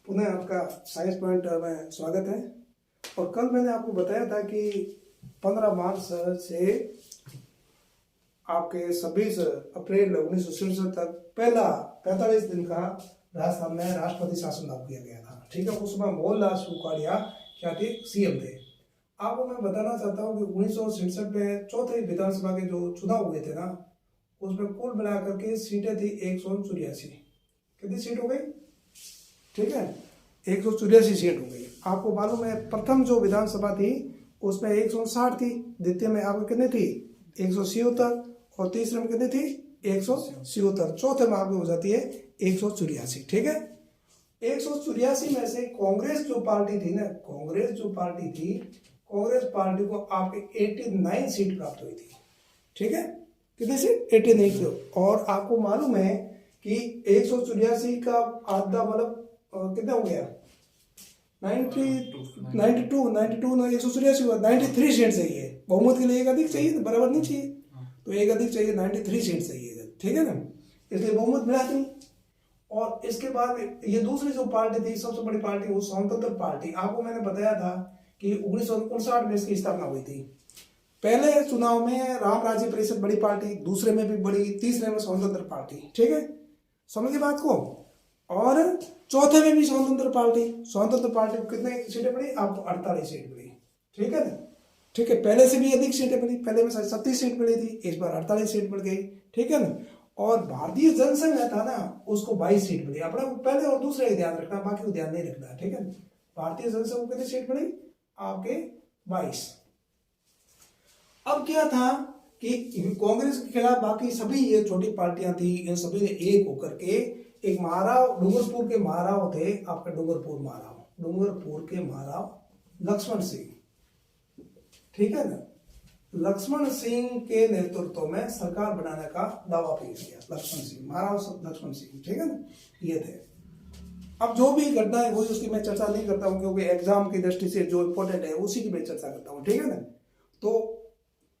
पुनः आपका science point में स्वागत है। और कल मैंने आपको बताया था कि 15 मार्च से आपके 26 अप्रैल 1967 तक पहला 45 दिन का राजस्थान में राष्ट्रपति शासन लागू किया गया था। ठीक है, उसमें मोहनलाल सुखाड़िया क्या थे, सीएम थे। आपको मैं बताना चाहता हूँ कि 1967 में चौथे विधानसभा के जो चुनाव हुए थे ना, उसमें कुल मिलाकर के सीटें थी 184। कितनी सीट हो गई? ठीक है, 184 सीट हो गई। आपको मालूम है प्रथम जो विधानसभा थी उसमें 160 थी, द्वितीय में आपको कितनी थी 177, और तीसरे में कितनी थी 177, चौथे में आपको हो जाती है 184। ठीक है, 184 में से कांग्रेस जो पार्टी थी ना, कांग्रेस पार्टी को आपके 89 सीट प्राप्त हुई थी। ठीक है, कितनी सीट? 89 सीट। और आपको मालूम है कि 184 का आधा मतलब कितना हो गया 92 में 184 हुआ, 93 सीट चाहिए। बहुमत के लिए एक अधिक चाहिए, बराबर नहीं चाहिए, तो एक अधिक चाहिए, 93 सीट चाहिए। ठीक है ना, इसलिए बहुमत मिला नहीं। और इसके बाद ये दूसरी जो पार्टी थी, सबसे बड़ी पार्टी, वो स्वतंत्र पार्टी। आपको मैंने बताया था कि 1959 में इसकी स्थापना हुई थी। पहले चुनाव में राम राज्य परिषद बड़ी पार्टी, दूसरे में भी बड़ी, तीसरे में स्वतंत्र पार्टी। ठीक है, समझिए बात को। और चौथे में भी स्वतंत्र पार्टी को कितने सीटें पड़ी? आपको 48 सीट पड़ी। ठीक है ना, ठीक है, पहले से भी अधिक सीटें पड़ी, पहले में 37 सीट पड़ी थी, इस बार 48 सीट बढ़ गई। ठीक है ना, और भारतीय जनसंघ था ना, उसको 22 सीट पड़ी। अपना पहले और दूसरे ध्यान रखना, बाकी को ध्यान नहीं रखना। ठीक है, भारतीय जनसंघ को कितनी सीट पड़ी? आपके 22। अब क्या था कि कांग्रेस के खिलाफ बाकी सभी ये छोटी पार्टियां थी, इन सभी ने एक होकर के एक महाराव, डूंगरपुर के महाराव थे, आपका डूंगरपुर के महाराव लक्ष्मण सिंह। ठीक है ना, लक्ष्मण सिंह के नेतृत्व में सरकार बनाने का दावा पेश किया। महाराव लक्ष्मण सिंह, ठीक है ना, ये थे। अब जो भी घटना है वही, उसकी मैं चर्चा नहीं करता हूं, क्योंकि एग्जाम की दृष्टि से जो इंपॉर्टेंट है उसी की मैं चर्चा करता हूं। ठीक है ना, तो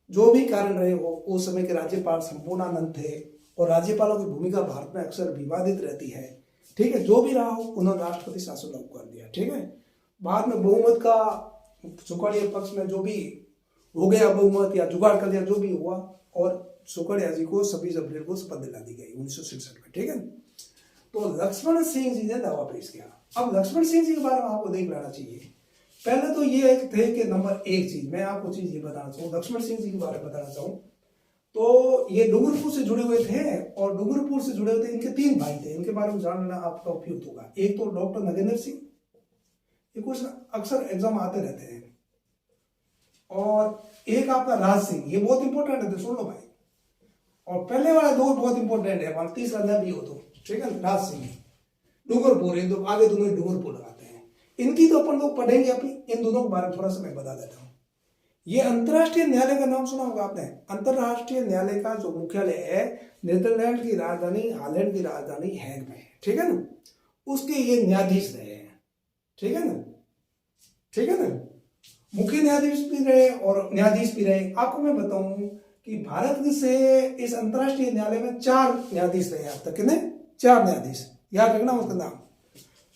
जो भी कारण रहे हो, उस समय के राज्यपाल संपूर्णानंद थे, और राज्यपालों की भूमिका भारत में अक्सर विवादित रहती है। ठीक है, जो भी रहा हो, उन्होंने राष्ट्रपति शासन लागू कर दिया। ठीक है, बाद में बहुमत का सुखाड़िया पक्ष में जो भी हो गया, बहुमत या जुगाड़ कर दिया, जो भी हुआ, और सुखाड़िया जी को 26 अप्रैल को शपथ दिला दी गई 1967 में। ठीक है, तो लक्ष्मण सिंह जी ने दावा पेश किया। अब लक्ष्मण सिंह जी के बारे में आपको देख लेना चाहिए। पहले तो ये थे कि नंबर एक चीज मैं आपको चीज ये बताना चाहूँ, लक्ष्मण सिंह जी के बारे में बताना चाहूँ, तो ये डूंगरपुर से जुड़े हुए थे, और डूंगरपुर से जुड़े हुए थे, इनके 3 भाई थे। इनके बारे में जानना आपका उपयुक्त होगा। एक तो डॉक्टर नगेंद्र सिंह, ये कुछ अक्सर एग्जाम आते रहते हैं, और एक आपका राज सिंह, ये बहुत इंपॉर्टेंट है, सुन लो भाई। और पहले वाला 2 बहुत इंपॉर्टेंट है, तीसरा न भी हो तो। ठीक है, राज सिंह डूंगरपुर, तो आगे दोनों डूंगरपुर लगाते हैं। इनकी तो अपन लोग पढ़ेंगे अभी, इन दोनों के बारे में थोड़ा सा मैं बता देता हूँ। ये अंतर्राष्ट्रीय न्यायालय का नाम सुना होगा आपने। अंतर्राष्ट्रीय न्यायालय का जो मुख्यालय है नीदरलैंड की राजधानी, हालैंड की राजधानी हैग में। ठीक है ना, उसके ये न्यायाधीश रहे हैं। ठीक है ना, मुख्य न्यायाधीश भी रहे और न्यायाधीश भी रहे। आपको मैं बताऊं कि भारत से इस अंतर्राष्ट्रीय न्यायालय में 4 न्यायाधीश रहे अब तक। कितने? 4 न्यायाधीश, याद रखना उसका नाम।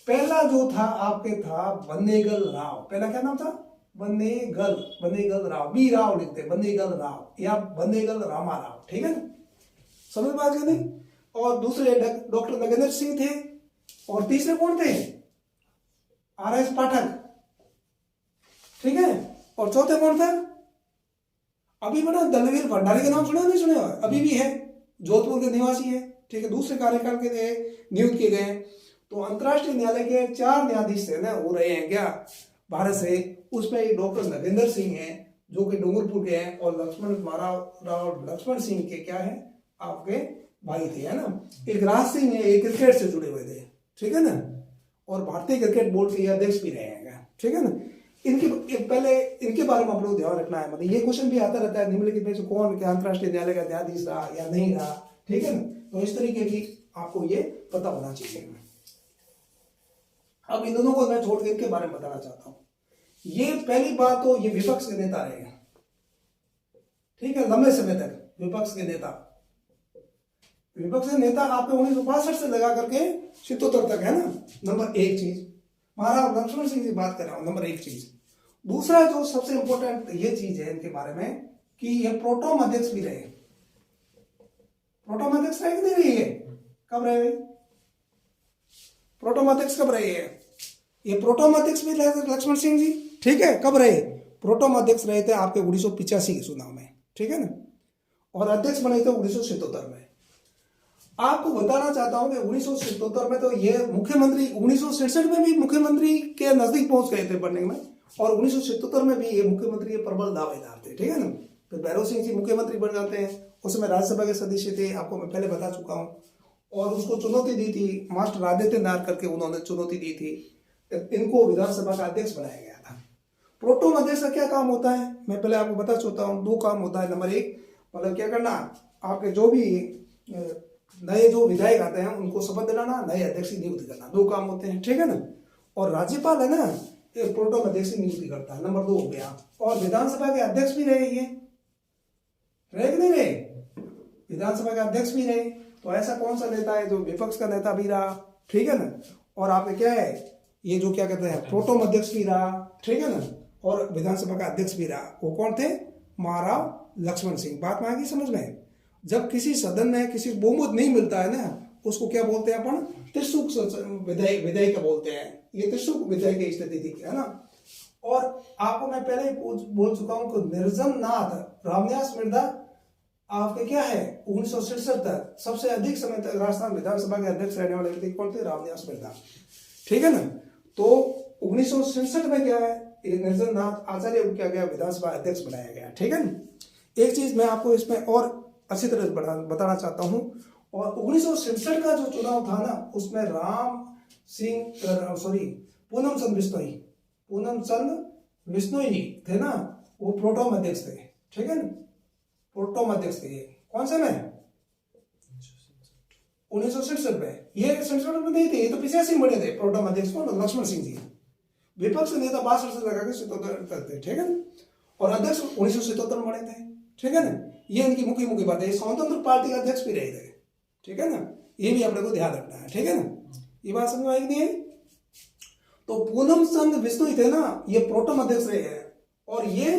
पहला जो था आपके था बन्नेगल राव। पहला क्या नाम था? बन्नेगल राव, बी राव लिखते, बन्नेगल राव या बन्नेगल रामा राव। ठीक है ना, समझ बात क्या नहीं। और दूसरे डॉक्टर नगेंद्र सिंह थे, और तीसरे कौन थे? RS पाठक। ठीक है, और चौथे कौन था? अभी बना दलवीर भंडारी का नाम सुना नहीं सुना? अभी भी है, जोधपुर के निवासी है। ठीक है, दूसरे कार्यकाल के लिए नियुक्त किए गए। तो अंतर्राष्ट्रीय न्यायालय के 4 न्यायाधीश थे ना, वो रहे हैं क्या भारत से। उसमें एक डॉक्टर नगेंद्र सिंह हैं, जो कि डूंगरपुर के हैं, और राव लक्ष्मण सिंह के क्या है, आपके भाई थे, है ना। एक राज सिंह है, एक क्रिकेट से जुड़े हुए थे। ठीक है ना, और भारतीय क्रिकेट बोर्ड के अध्यक्ष भी रहे हैं। ठीक है ना, पहले इनके बारे में आप लोग ध्यान रखना है। मतलब ये क्वेश्चन भी आता रहता है निम्नलिखित में से कौन क्या अंतर्राष्ट्रीय न्यायालय का न्यायाधीश रहा या नहीं रहा। ठीक है ना, तो इस तरीके की आपको ये पता होना चाहिए। अब इन दोनों को मैं छोड़ के इनके बारे में बताना चाहता हूं। ये पहली बात तो ये विपक्ष के नेता रहे हैं। ठीक है, लंबे समय तक विपक्ष के नेता आपके 1962 से लगा करके 77 तक, है ना। नंबर एक चीज महाराज लक्ष्मण सिंह जी बात कर रहा हूँ, नंबर 1 चीज। दूसरा जो सबसे इंपॉर्टेंट ये चीज है इनके बारे में कि ये प्रोटोम अध्यक्ष भी रहे। प्रोटोम अध्यक्ष रहे कि नहीं रही है? कब रहे? प्रोटोम अध्यक्ष कब रहे हैं? ये प्रोटोम अध्यक्ष भी रहे लक्ष्मण सिंह जी, ठीक है। कब रहे? प्रोटोम अध्यक्ष रहे थे आपके 1985 के चुनाव में, ठीक है ना, और अध्यक्ष बने थे 1977 में। आपको बताना चाहता हूं कि 1977 में तो ये मुख्यमंत्री, 1967 में भी मुख्यमंत्री के नजदीक पहुंच गए थे बनने में, और 1977 में भी ये मुख्यमंत्री के प्रबल दावेदार थे, ठीक है ना। फिर भैरव सिंह जी मुख्यमंत्री बन जाते हैं, उस समय राज्यसभा के सदस्य थे, आपको मैं पहले बता चुका हूं, और उसको चुनौती दी थी मास्टर आदित्य नाथ करके, उन्होंने चुनौती दी थी, इनको विधानसभा का अध्यक्ष बनाया गया था। प्रोटोम अध्यक्ष का क्या काम होता है, मैं पहले आपको बता चुका हूँ। 2 काम होता है। नंबर 1 मतलब क्या करना, आपके जो भी नए जो विधायक आते हैं उनको शपथ दिलाना, नए अध्यक्ष की नियुक्ति करना, 2 काम होते हैं, ठीक है ना। और राज्यपाल है ना, ये प्रोटोम अध्यक्ष की नियुक्ति करता है, नंबर 2 हो गया। और विधानसभा के अध्यक्ष भी रहे, ये रहे कि नहीं रहे? विधानसभा के अध्यक्ष भी रहे। तो ऐसा कौन सा नेता है जो विपक्ष का नेता भी रहा, ठीक है ना, और आपके क्या है ये जो क्या कहते हैं प्रोटोम अध्यक्ष भी रहा, ठीक है ना, और विधानसभा का अध्यक्ष भी रहा। वो कौन थे? महाराव लक्ष्मण सिंह। बात में आएगी समझ में? जब किसी सदन में किसी बहुमत नहीं मिलता है ना, उसको क्या बोलते हैं अपन? त्रिशुक विधेयक बोलते हैं। ये त्रिशुक विधेयक की स्थिति थी, है ना। और आपको मैं पहले ही बोल चुका हूं कि निर्जन नाथ रामनिवास मिर्धा आपके क्या है 1967 तक सबसे अधिक समय तक राजस्थान विधानसभा के अध्यक्ष रहने वाले व्यक्ति कौन थे? रामनिवास मिर्धा, ठीक है ना। तो 1967 में क्या है, निर्जन नाथ आचार्य को क्या गया विधानसभा अध्यक्ष बनाया गया, ठीक है ना। एक चीज मैं आपको इसमें और अच्छी तरह बताना चाहता हूं। और 1967 का जो चुनाव था ना, उसमें पूनम चंद बिश्नोई थे ना, वो प्रोटोम अध्यक्ष थे, ठीक है ना, प्रोटोम अध्यक्ष थे। कौन से में? 1967 में। ये 67 में नहीं थे, ये तो 85 में बने थे प्रोटोम अध्यक्ष कौन? लक्ष्मण सिंह जी। विपक्ष नेता 62 से लगा के 77 तक थे, ठीक है ना, और अध्यक्ष 1977 में बने थे, ठीक है ना। ये इनकी मुख्य बात है। स्वतंत्र पार्टी का अध्यक्ष भी रहे थे, ठीक है ना, ये भी अपने को ध्यान रखना है, ठीक है ना। ये बात समझ में आई नहीं? तो पूनम चंद बिश्नोई थे ना, ये प्रोटोम अध्यक्ष रहे हैं, और ये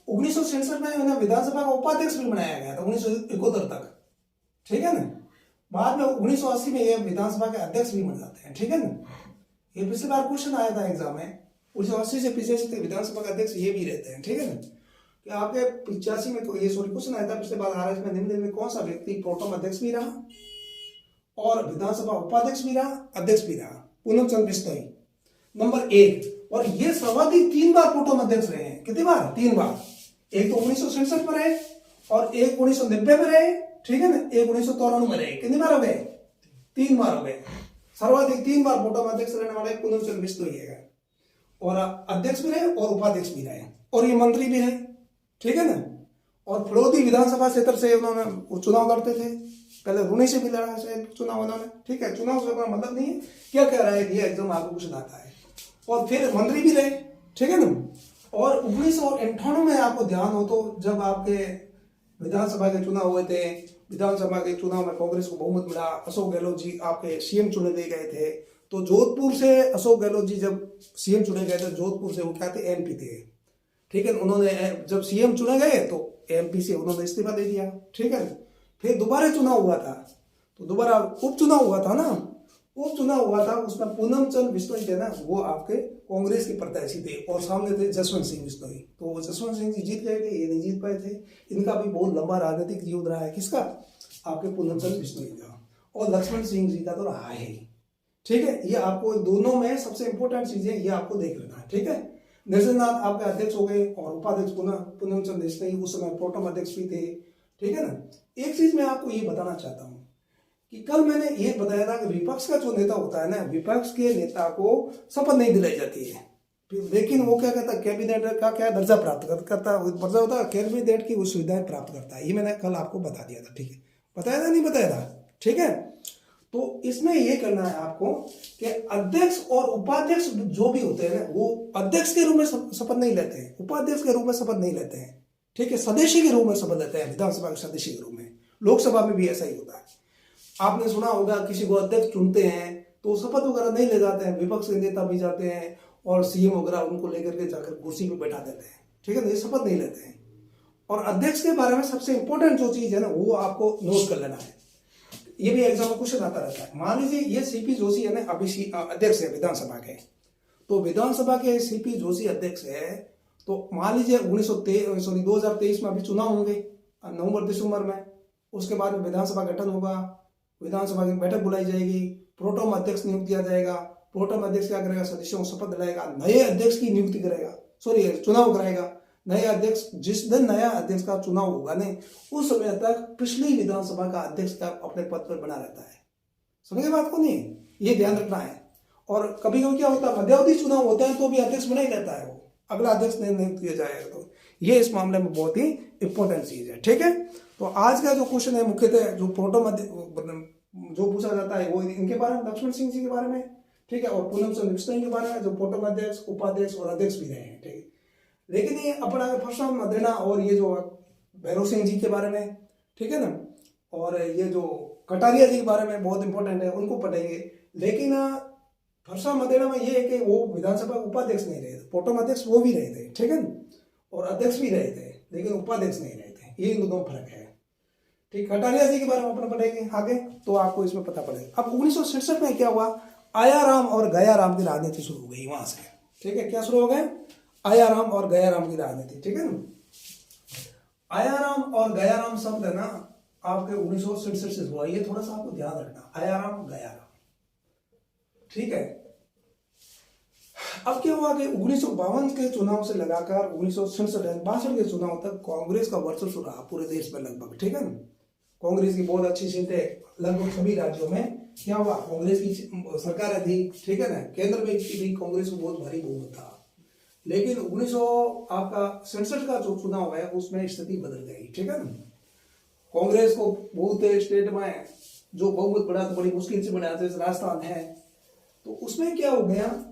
1967 में उन्हें विधानसभा का उपाध्यक्ष भी बनाया गया था 1971 तक, ठीक है ना। बाद में 1980 में ये विधानसभा के अध्यक्ष भी बन जाते हैं, ठीक है ना। ये पिछली बार क्वेश्चन आया था एग्जाम में, 1980 से 85 विधानसभा के अध्यक्ष ये भी रहते हैं, ठीक है ना। कि आपके 85 में ये क्वेश्चन आया था पिछले बार आर में, निम्न में कौन सा व्यक्ति प्रोटोम अध्यक्ष भी रहा और विधानसभा उपाध्यक्ष भी रहा, अध्यक्ष भी रहा? पूनम चंद बिश्नोई नंबर 1। और ये सर्वाधिक 3 बार प्रोटोम अध्यक्ष रहे हैं। कितनी बार? 3 बार। एक तो 1967 में रहे, और एक 1990 में रहे, ठीक है ना, एक 1993 में रहे। कितनी बार हो गए? 3 बार हो गए। सर्वाधिक 3 बार प्रोटोम अध्यक्ष रहने वाले पूनम चंद बिश्नोई है, और अध्यक्ष भी रहे और उपाध्यक्ष भी रहे, और ये मंत्री भी रहे, ठीक है ना। और फलोदी विधानसभा क्षेत्र से उन्होंने चुनाव लड़ते थे, पहले रूनी से भी लड़ा है चुनाव उन्होंने, ठीक है। चुनाव से मतलब नहीं है, क्या कह रहा है ये एग्जाम आपको कुछ आता है। और फिर मंत्री भी रहे, ठीक है ना। और 1998 में आपको ध्यान हो तो जब आपके विधानसभा के चुनाव हुए थे, विधानसभा के चुनाव में कांग्रेस को बहुमत मिला, अशोक गहलोत जी आपके सीएम चुने गए थे। तो जोधपुर से अशोक गहलोत जी जब सीएम चुने गए थे, जोधपुर से वो क्या थे? एमपी थे, ठीक है। उन्होंने जब सीएम चुने गए तो एमपी से उन्होंने इस्तीफा दे दिया, ठीक है। फिर दोबारा चुनाव हुआ था, तो दोबारा उपचुनाव हुआ था ना, उपचुनाव हुआ था, उसमें पूनम चंद बिश्नोई थे ना, वो आपके कांग्रेस के प्रत्याशी थे, और सामने थे जसवंत सिंह बिश्नोई। तो जसवंत सिंह जी जीत गए थे, ये नहीं जीत पाए थे। इनका भी बहुत लंबा राजनीतिक जीवन रहा है, किसका? आपके पूनम चंद बिश्नोई का, और लक्ष्मण सिंह जी का तो रहा है, ठीक है। ये आपको दोनों में सबसे इंपॉर्टेंट चीजें ये आपको देख लेना है, ठीक है। निर्जननाथ आपके अध्यक्ष हो गए, और उपाध्यक्ष पूनम चंद बिश्नोई उस समय प्रोटोम अध्यक्ष भी थे, ठीक है ना। एक चीज मैं आपको ये बताना चाहता हूं कि कल मैंने ये बताया था कि विपक्ष का जो नेता होता है ना, विपक्ष के नेता को शपथ नहीं दिलाई जाती है, लेकिन वो क्या कहता है, कैबिनेट का क्या दर्जा प्राप्त करता है, दर्जा होता है कैबिनेट की वो सुविधाएं प्राप्त करता है। ये मैंने कल आपको बता दिया था, ठीक है। बताया था नहीं बताया था, ठीक है। तो इसमें ये करना है आपको कि अध्यक्ष और उपाध्यक्ष जो भी होते हैं ना, वो अध्यक्ष के रूप में शपथ नहीं लेते हैं, उपाध्यक्ष के रूप में शपथ नहीं लेते हैं, ठीक है। सदस्य के रूप में शपथ लेते हैं, विधानसभा के सदस्य के रूप में। लोकसभा में भी ऐसा ही होता है। आपने सुना होगा किसी को अध्यक्ष चुनते हैं तो शपथ वगैरह नहीं ले जाते हैं, विपक्ष के नेता भी जाते हैं और सीएम वगैरह उनको लेकर के जाकर कुर्सी पे बैठा देते हैं, ठीक है ना, ये शपथ नहीं लेते हैं। और अध्यक्ष के बारे में सबसे इंपॉर्टेंट जो चीज है ना वो आपको नोट कर लेना है, ये भी एग्जाम में क्वेश्चन आता रहता है। मान लीजिए ये सीपी जोशी है ना, अभी अध्यक्ष है विधानसभा के, तो विधानसभा के सीपी जोशी अध्यक्ष है, तो मान लीजिए 2023 में अभी चुनाव होंगे नवंबर दिसंबर में, उसके बाद में विधानसभा गठन होगा, विधानसभा की बैठक बुलाई जाएगी, प्रोटोम अध्यक्ष नियुक्त किया जाएगा, प्रोटोम अध्यक्ष क्या करेगा, सदस्यों को शपथ दिलाएगा, नए अध्यक्ष की नियुक्ति करेगा, चुनाव कराएगा, नए अध्यक्ष, जिस दिन नया अध्यक्ष का चुनाव होगा नहीं उस समय तक पिछली विधानसभा का अध्यक्ष का अपने पद पर बना रहता है। समझे बात को नहीं, ये ध्यान रखना है। और कभी कभी क्या होता है, मध्यावधि चुनाव होते हैं तो भी अध्यक्ष बना ही रहता है, वो अगला अध्यक्ष नियुक्त किया जाएगा। तो ये इस मामले में बहुत ही इंपॉर्टेंट चीज है, ठीक है। तो आज का जो क्वेश्चन है मुख्यतः जो प्रोटोम जो पूछा जाता है वो इनके बारे में, लक्ष्मण सिंह जी के बारे में, ठीक है, और पूनम चंद्र बिश्नोई के बारे में जो प्रोटोम अध्यक्ष, उपाध्यक्ष और अध्यक्ष भी रहे हैं, ठीक है। लेकिन ये अपना परशुराम मदेना और ये जो भैरव सिंह जी के बारे में, ठीक है ना, और ये जो कटारिया जी के बारे में बहुत इंपॉर्टेंट है, उनको पढ़ेंगे। लेकिन परशुराम मदेना में ये है कि वो विधानसभा उपाध्यक्ष नहीं रहे थे, प्रोटोम अध्यक्ष वो भी रहे थे, ठीक है ना, और अध्यक्ष भी रहे थे, लेकिन उपाध्यक्ष नहीं रहे थे, ये इन दोनों फर्क है, ठीक। कटारिया जी के बारे में अपना पढ़ेंगे आगे, तो आपको इसमें पता पड़ेगा। अब 1967 में क्या हुआ, आयाराम और गयाराम की राजनीति शुरू हो गई वहां से, ठीक है। क्या शुरू हो गए, आयाराम और गयाराम की राजनीति, ठीक है ना। आयाराम और गयाराम शब्द है ना आपके 1967 से हुआ, ये थोड़ा सा आपको ध्यान रखना, आयाराम गयाराम, ठीक है। अब क्या हुआ कि 1952 के चुनाव से लगाकर 1967-62 के चुनाव तक कांग्रेस का वर्चस्व रहा पूरे देश में लगभग, ठीक है ना। कांग्रेस की बहुत अच्छी सीटें लगभग सभी राज्यों में क्या हुआ, कांग्रेस की सरकारें थी, ठीक है ना, केंद्र में भी कांग्रेस को बहुत भारी बहुमत था। लेकिन 1967 का जो चुनाव है उसमें स्थिति बदल गई, ठीक है ना। कांग्रेस को बहुत स्टेट में जो बहुमत बढ़ा तो बड़ी मुश्किल से बढ़ा, जैसे राजस्थान है, तो उसमें क्या हो गया,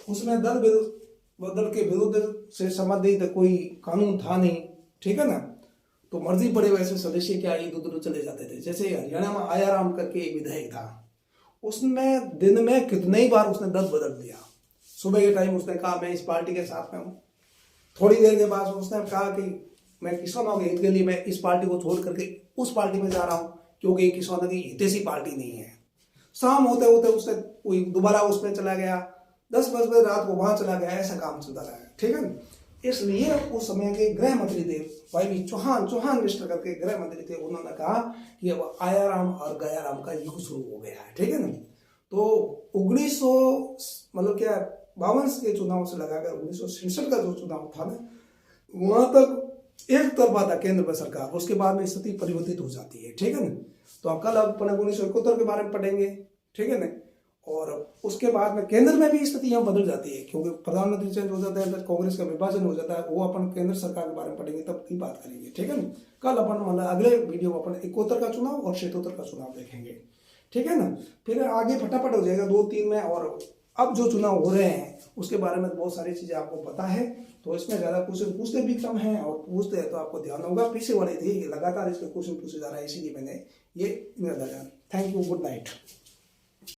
उसमें दल के विरुद्ध से संबंधित कोई कानून था नहीं, ठीक है ना, तो मर्जी पड़े वैसे सदस्य क्या इधर उधर चले जाते थे। जैसे हरियाणा में आयाराम करके एक विधायक था, उसने दिन में कितने ही बार उसने दल बदल दिया। सुबह के टाइम उसने कहा मैं इस पार्टी के साथ में हूँ, थोड़ी देर के बाद उसने कहा कि मैं किसानों के हित के लिए मैं इस पार्टी को छोड़ करके उस पार्टी में जा रहा हूँ क्योंकि किसानों की हितैषी पार्टी नहीं है। शाम होते होते उसने कोई दोबारा उसमें चला गया, 10 बजे रात को वहां चला गया, ऐसा काम चलता रहा है, ठीक है। इसलिए उस समय के गृह मंत्री थे भाई चौहान मिनिस्टर करके गृह मंत्री थे, उन्होंने कहा कि अब आयाराम और गयाराम का युग शुरू हो गया है, ठीक है ना। तो 1952 के चुनाव से लगाकर 1967 का जो चुनाव था ना, वहां तक एक तरफा था केंद्र में सरकार, उसके बाद में स्थिति परिवर्तित हो जाती है, ठीक है ना। तो कल अपन 1971 के बारे में पढ़ेंगे, ठीक है ना, और उसके बाद में केंद्र में भी स्थिति यहाँ बदल जाती है क्योंकि प्रधानमंत्री चेंज हो जाता है, कांग्रेस का विभाजन हो जाता है, वो अपन केंद्र सरकार के बारे में पढ़ेंगे, तब की बात करेंगे, ठीक है ना। कल अपन मतलब अगले वीडियो में अपन 71 का चुनाव और 76 का चुनाव देखेंगे, ठीक है ना। फिर आगे फटाफट हो जाएगा 2-3 में, और अब जो चुनाव हो रहे हैं उसके बारे में बहुत सारी चीजें आपको पता है, तो इसमें ज्यादा क्वेश्चन पूछते भी कम है, और पूछते हैं तो आपको ध्यान होगा, पीछे वाले थे लगातार इसके क्वेश्चन पूछे जा रहा है, इसीलिए मैंने ये लगाया। Thank you, good night.